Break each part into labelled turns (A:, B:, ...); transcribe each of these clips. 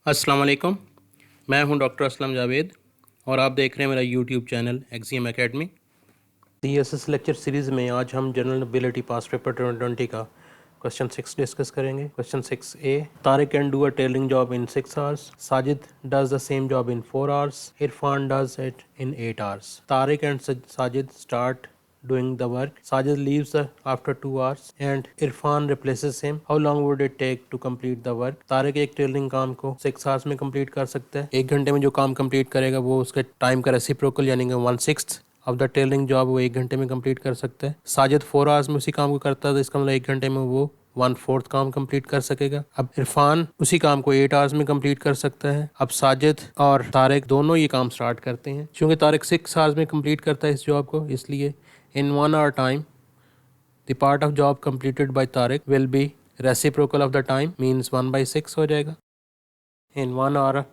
A: अस्सलाम वालेकुम। मैं हूं डॉक्टर असलम जावेद और आप देख रहे हैं मेरा यूट्यूब चैनल एक्जीएम एकेडमी। CSS लेक्चर सीरीज़ में आज हम जनरल एबिलिटी पास्ट पेपर 2020 का क्वेश्चन 6 डिस्कस करेंगे। Question 6A, Tariq can do a tailoring job in 6 hours, Sajid does the same job in 4 hours, Irfan does it in 8 hours. Tariq and Sajid start doing the work. Sajid leaves after 2 hours and Irfan replaces him. How long would it take to complete the work? Tariq एक tailoring काम को 6 hours में complete कर सकता है। 1 घंटे में जो काम कंप्लीट करेगा वो उसके टाइम का रेसिप्रोकल यानी कि 1/6 ऑफ द टेलरिंग जॉब वो 1 घंटे में कंप्लीट कर सकता है। साजिद 4 hours में उसी काम को करता है तो इसका मतलब 1 घंटे में वो 1/4 काम कंप्लीट कर सकेगा। अब इरफान उसी काम को 8 hours में कंप्लीट कर सकता है। अब साजिद और तारिक दोनों ये काम स्टार्ट करते हैं। क्योंकि तारिक 6 hours में कंप्लीट करता है इस जॉब को, इसलिए in 1 hour time the part of job completed by Tariq will be reciprocal of the time, means 1/6 हो जाएगा। in 1 hour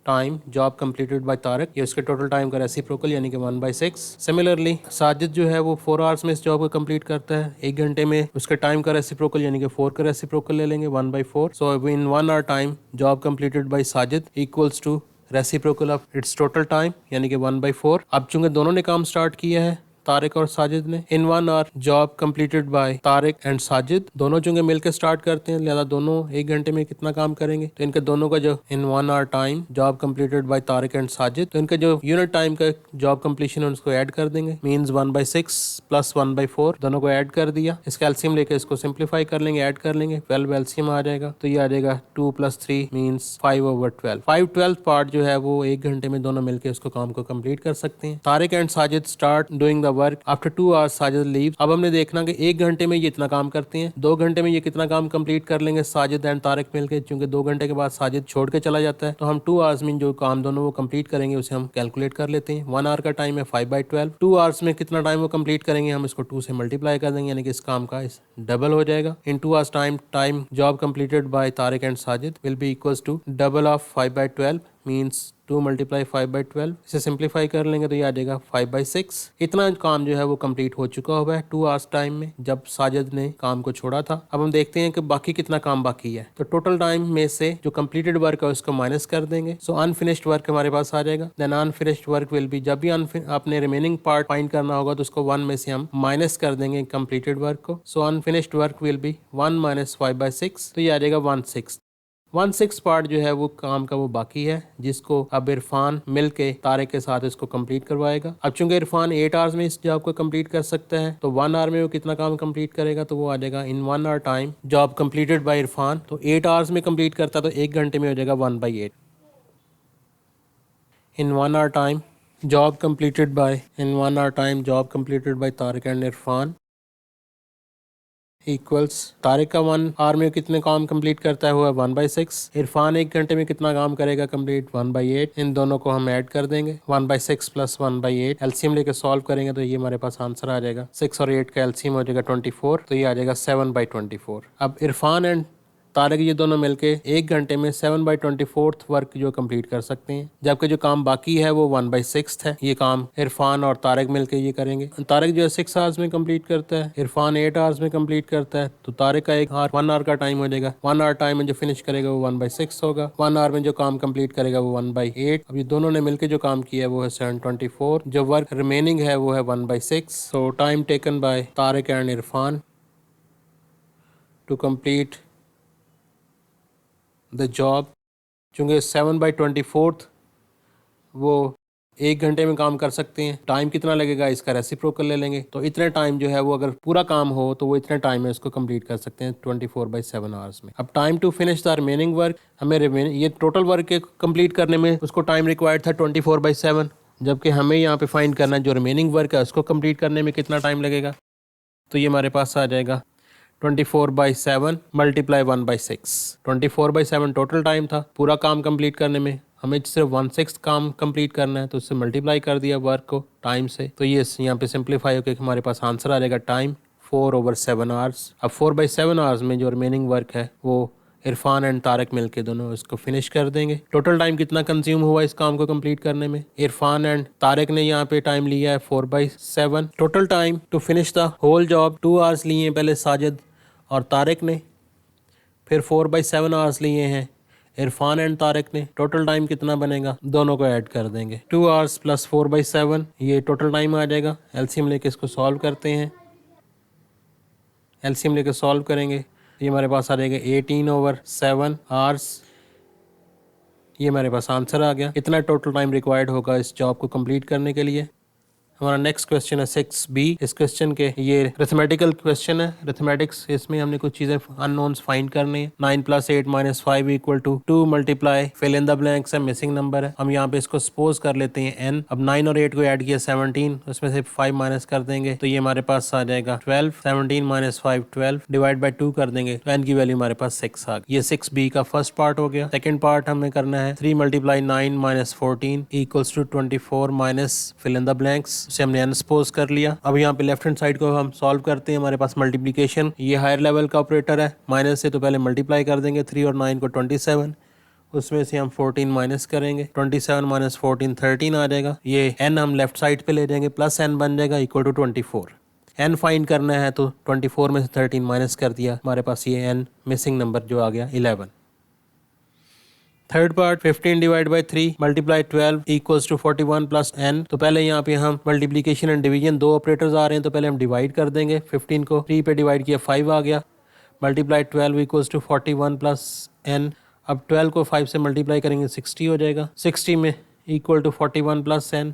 A: time job completed by Tariq, ये उसके टोटल टाइम का रेसिप्रोकल यानी कि 1/6। सिमिलरली साजिद जो है वो 4 hours में इस जॉब को कंप्लीट करता है। 1 घंटे में उसके टाइम का रेसिप्रोकल यानी कि 4 का रेसिप्रोकल ले लेंगे 1/4। So in 1 hour time job completed by Sajid equals to reciprocal of its total time यानी कि 1/4। अब चूंकि दोनों ने काम स्टार्ट किया है तारिक और साजिद ने, इन 1 hour job completed by Tariq and Sajid, दोनों चूंकि मिलकर स्टार्ट करते हैं लिहाजा दोनों 1 घंटे में कितना काम करेंगे, तो इनके दोनों का जो इन 1 hour time job completed by Tariq and Sajid, तो इनका जो यूनिट टाइम का जॉब कंप्लीशन है उसको ऐड कर देंगे, मीन्स 1/6 प्लस 1/4 दोनों को ऐड कर दिया। इसका एलसीएम लेके इसको सिंप्लीफाई कर लेंगे, ऐड कर लेंगे, 12 एलसीएम आ जाएगा। तो ये आ जाएगा 2 + 3 मीन्स 5/12। 5/12 पार्ट जो है वो 1 घंटे में दोनों मिलकर उसको काम को कंप्लीट कर सकते हैं। Tariq and Sajid start doing the work after 2 hours Sajid leave. अब हमने देखना कि 1 घंटे में ये इतना काम करते हैं, 2 घंटे में ये कितना काम कंप्लीट कर लेंगे साजिद एंड तारिक मिलकर। क्योंकि 2 घंटे के बाद साजिद छोड़ के चला जाता है तो हम 2 hours में जो काम दोनों वो कंप्लीट करेंगे उसे हम कैलकुलेट कर लेते हैं। 1 hour का टाइम है 5/12। 2 hours में कितना टाइम वो कंप्लीट करेंगे, हम इसको 2 से मल्टीप्लाई कर देंगे यानी कि इस काम का इस डबल हो जाएगा। In 2 hours time job completed by Tariq and Sajid will be equals to double of 5/12 means 2 × 5/12। इसे सिंप्लीफाई कर लेंगे तो ये आ जाएगा 5/6। इतना काम जो है वो कंप्लीट हो चुका हुआ है 2 hours टाइम में जब साजिद ने काम को छोड़ा था। अब हम देखते हैं कि बाकी कितना काम बाकी है। तो टोटल टाइम में से जो कंप्लीटेड वर्क है उसको माइनस कर देंगे। सो अनफिनिश्ड वर्क हमारे पास आ जाएगा। Then unfinished work will be, जब भी आपने रिमेनिंग पार्ट फाइंड करना होगा तो उसको 1 में से हम माइनस कर देंगे कंप्लीटेड वर्क को। सो अनफिनिश्ड वर्क विल बी 1 - 5/6, तो ये आ जाएगा 1/6। 1/6 पार्ट जो है वो काम का वो बाकी है जिसको अब इरफान मिलके तारिक के साथ इसको कंप्लीट करवाएगा। अब चूंकि इरफान 8 hours में इस जॉब को कंप्लीट कर सकता है तो 1 hour में वो कितना काम कंप्लीट करेगा, तो वो आ जाएगा इन 1 hour time job completed bye Irfan. तो 8 hours में कंप्लीट करता तो 1 घंटे में हो जाएगा 1/8। इन 1 hour time job completed by Tariq and Irfan equals, Tariq का 1 hour में कितने काम कंप्लीट करता है वो है 1/6। इरफान 1 घंटे में कितना काम करेगा कंप्लीट, 1/8। इन दोनों को हम ऐड कर देंगे, 1/6 प्लस 1/8 एलसीएम लेके सॉल्व करेंगे तो ये हमारे पास आंसर आ जाएगा। 6 और 8 का एलसीएम हो जाएगा 24, तो ये आ जाएगा 7/24। अब इरफान एंड तारिक ये दोनों मिलके 1 घंटे में 7/24 वर्क जो कंप्लीट कर सकते हैं, जबकि जो काम बाकी है वो 1/6 है। ये काम इरफान और तारिक मिलके ये करेंगे। तारिक जो है 6 hours में कंप्लीट करता है, इरफान 8 hours में कंप्लीट करता है, तो तारिक का 1 hour का टाइम हो जाएगा। 1 hour टाइम में जो फिनिश करेगा वो 1/6 होगा। 1 hour में जो काम कंप्लीट करेगा वो 1/8। अब ये दोनों ने मिलकर जो काम किया है वो है 7/24। जो वर्क रिमेनिंग है वो है 1/6। So time taken by Tariq and Irfan to complete the job, चूँकि 7/24 वो 1 घंटे में काम कर सकते हैं। टाइम कितना लगेगा इसका रेसिप्रोकल ले लेंगे, तो इतने टाइम जो है वो अगर पूरा काम हो तो वो इतने टाइम में इसको कंप्लीट कर सकते हैं 24/7 hours में। अब time to finish the remaining work, हमें ये टोटल वर्क कंप्लीट करने में उसको टाइम रिक्वायर्ड था 24/7, जबकि हमें यहाँ पे फाइंड करना है जो रिमेनिंग वर्क है उसको कंप्लीट करने में कितना टाइम लगेगा। तो ये हमारे पास आ जाएगा 24/7 × 1/6। 24/7 टोटल टाइम था पूरा काम कंप्लीट करने में, हमें सिर्फ 1/6 काम कंप्लीट करना है तो उससे मल्टीप्लाई कर दिया वर्क को टाइम से। तो ये यहाँ पे सिंप्लीफाई होकर हमारे पास आंसर आ जाएगा टाइम 4/7 hours। अब 4/7 hours में जो रिमेनिंग वर्क है वो इरफान एंड तारिक मिलके दोनों इसको फिनिश कर देंगे। टोटल टाइम कितना कंज्यूम हुआ इस काम को कंप्लीट करने में, इरफान एंड तारिक ने यहाँ पे टाइम लिया है 4/7। Total time to finish the whole job 2 hours लिए पहले साजिद और तारिक ने, फिर 4/7 hours लिए हैं इरफान एंड तारिक ने। टोटल टाइम कितना बनेगा, दोनों को ऐड कर देंगे। 2 आवर्स प्लस 4/7 ये टोटल टाइम आ जाएगा। एलसीएम लेके इसको सॉल्व करते हैं। एलसीएम लेके सॉल्व करेंगे तो ये हमारे पास आ जाएगा 18/7 आवर्स। ये हमारे पास आंसर आ गया। इतना टोटल टाइम रिक्वायर्ड होगा इस जॉब को कंप्लीट करने के लिए। हमारा नेक्स्ट क्वेश्चन है 6B। इस क्वेश्चन के ये अरिथमेटिकल क्वेश्चन है। अरिथमेटिक्स इसमें हमने कुछ चीजें अननोन्स फाइंड करनी है। 9 + 8 - 5 = 2 multiply fill in the blanks है, मिसिंग नंबर है। हम यहाँ पे इसको सपोज कर लेते हैं n। अब 9 और 8 को ऐड किया 17, उसमें से 5 माइनस कर देंगे तो ये हमारे पास आ जाएगा 12। 17 - 5 12 डिवाइड बाई 2 कर देंगे तो n की वैल्यू हमारे पास 6 आ गई। ये 6B का फर्स्ट पार्ट हो गया। सेकंड पार्ट हमें करना है 3 × 9 - 14 = 24 minus fill in the blanks से हमने n सपोज कर लिया। अब यहाँ पे लेफ्ट हैंड साइड को हम सॉल्व करते हैं। हमारे पास मल्टीप्लिकेशन, ये हायर लेवल का ऑपरेटर है। माइनस से तो पहले मल्टीप्लाई कर देंगे 3 और 9 को 27, उसमें से हम 14 माइनस करेंगे। 27 - 14 13 आ जाएगा। ये n हम लेफ्ट साइड पे ले जाएंगे, प्लस n बन जाएगा = 24। n फाइंड करना है तो 24 में से 13 माइनस कर दिया, हमारे पास ये n मिसिंग नंबर जो आ गया 11। Third part 15 divide by 3 multiply 12 = 41 plus n। तो पहले यहाँ पे हम मल्टीप्लिकेशन एंड डिवीजन दो ऑपरेटर्स आ रहे हैं तो पहले हम डिवाइड कर देंगे। 15 को 3 पे डिवाइड किया 5 आ गया। Multiply 12 = 41 plus n। अब 12 को 5 से मल्टीप्लाई करेंगे 60 हो जाएगा। 60 में = 41 प्लस n।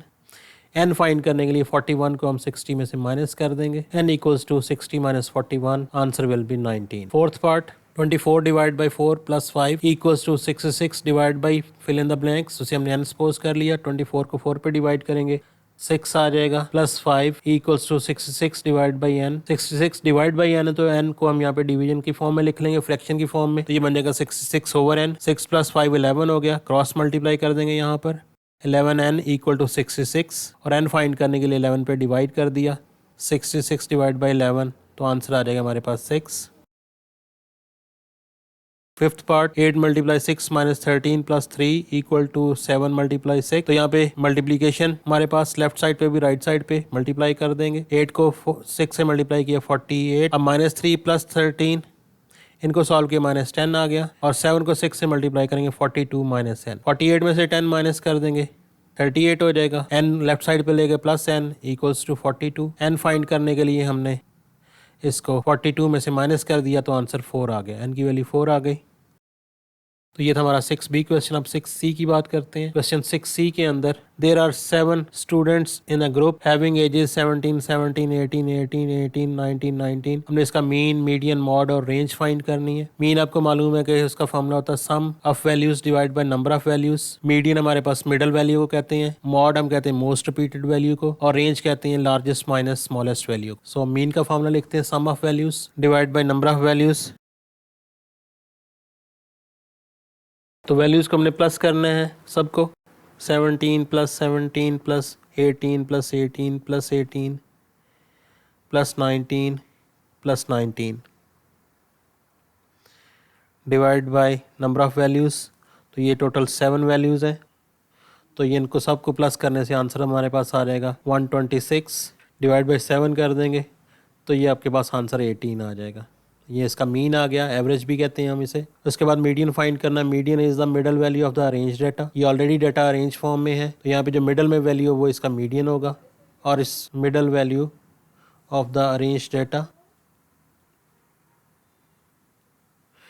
A: n फाइंड करने के लिए 41 को हम 60 में से माइनस कर देंगे। n = 60 - 41, answer will be 19। Fourth part 24 divide by 4 plus 5 = 66 divide by fill in the blanks, उसे हमने n सपोज कर लिया। 24 को 4 पे डिवाइड करेंगे 6 आ जाएगा, plus 5 = 66 divide by n। 66 divide by n है तो n को हम यहाँ पे डिवीजन की फॉर्म में लिख लेंगे, फ्रैक्शन की फॉर्म में, तो ये बन जाएगा 66/n। 6 + 5 11 हो गया। क्रॉस मल्टीप्लाई कर देंगे यहाँ पर 11n = 66 और n फाइंड करने के लिए 11 पे डिवाइड कर दिया। 66 डिवाइड बाई 11 तो आंसर आ जाएगा हमारे पास 6। Fifth part 8 × 6 - 13 plus 3 = 7 × 6। तो यहाँ पे मल्टीप्लिकेशन हमारे पास लेफ्ट साइड पे भी राइट साइड पे मल्टीप्लाई कर देंगे। 8 को 6 से मल्टीप्लाई किया 48। अब -3 प्लस 13 इनको सॉल्व किया -10 आ गया। और 7 को 6 से मल्टीप्लाई करेंगे 42 - n। 48 में से 10 माइनस कर देंगे 38 हो जाएगा। n लेफ्ट साइड पे ले गए प्लस n = 42। n फाइंड करने के लिए हमने इसको 42 में से माइनस कर दिया तो आंसर 4 आ गया। n की वैल्यू 4 आ गई। तो ये था हमारा 6B क्वेश्चन। अब 6C की बात करते हैं। क्वेश्चन 6C के अंदर there are 7 students in a group having ages 17 17 18 18 18 19 19। हमने इसका मीन, मीडियन, मॉड और रेंज फाइंड करनी है। मीन आपको मालूम है कि उसका फॉर्मूला होता है sum of values divide by number of values. Median हमारे पास मिडल वैल्यू को कहते हैं, मॉड हम कहते हैं मोस्ट रिपीटेड वैल्यू को, और रेंज कहते हैं largest minus smallest value. So mean का फॉर्मूला लिखते हैं sum of values divide by number of values. तो वैल्यूज़ को हमने प्लस करना है सबको। 17 + 17 + 18 + 18 + 18 + 19 + 19 divide by number of values. तो ये टोटल 7 वैल्यूज़ हैं। तो ये इनको सबको प्लस करने से आंसर हमारे पास आ जाएगा 126। डिवाइड बाय 7 कर देंगे तो ये आपके पास आंसर 18 आ जाएगा। ये इसका मीन आ गया, एवरेज भी कहते हैं हम इसे। उसके बाद मीडियन फाइंड करना। Median is the middle value of the arrange data. ये ऑलरेडी डाटा अरेंज फॉर्म में है तो यहाँ पे जो मिडल में वैल्यू है वो इसका मीडियन होगा। और इस middle value of the arrange data,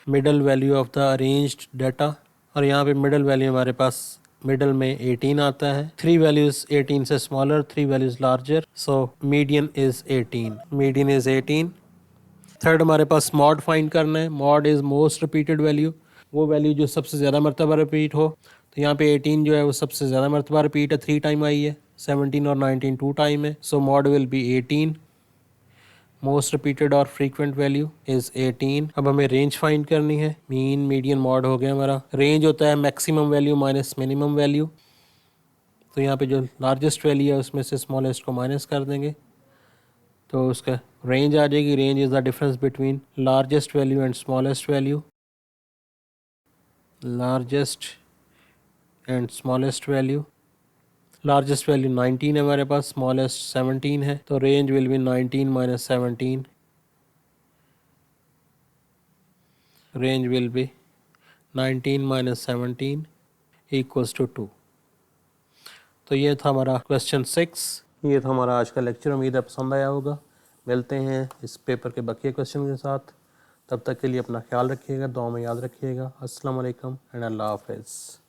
A: middle value of the arranged data, और यहाँ पे मिडल वैल्यू हमारे पास मिडल में 18 आता है। 3 वैल्यूज 18 से smaller, 3 values larger, so median is 18। Median is 18। Third हमारे पास मॉड फाइंड करना है। Mod is most repeated value, वो वैल्यू जो सबसे ज़्यादा मरतबा रिपीट हो। तो यहाँ पे 18 जो है वो सबसे ज़्यादा मरतबा रिपीट है, 3 टाइम आई है। 17 और 19 2 टाइम है। So mode will be 18। Most repeated और फ्रीक्वेंट वैल्यू इज़ 18। अब हमें रेंज फाइंड करनी है। मीन, मीडियन, मॉड हो गया हमारा। रेंज होता है maximum value minus minimum value. तो यहाँ पे जो लार्जेस्ट वैल्यू है उसमें से स्मॉलेस्ट को माइनस कर देंगे तो उसका रेंज आ जाएगी। Range is the difference between largest value and smallest value. Largest and smallest value, largest value 19 है हमारे पास, स्मॉलेस्ट 17 है, तो range will be 19 - 17। Range will be 19 minus 17 equals to 2। तो ये था हमारा क्वेश्चन 6। ये था हमारा आज का लेक्चर। उम्मीद है पसंद आया होगा। मिलते हैं इस पेपर के बाकी क्वेश्चन के साथ। तब तक के लिए अपना ख्याल रखिएगा, दुआ में याद रखिएगा। अस्सलाम वालेकुम एंड अल्लाह हाफ़िज़।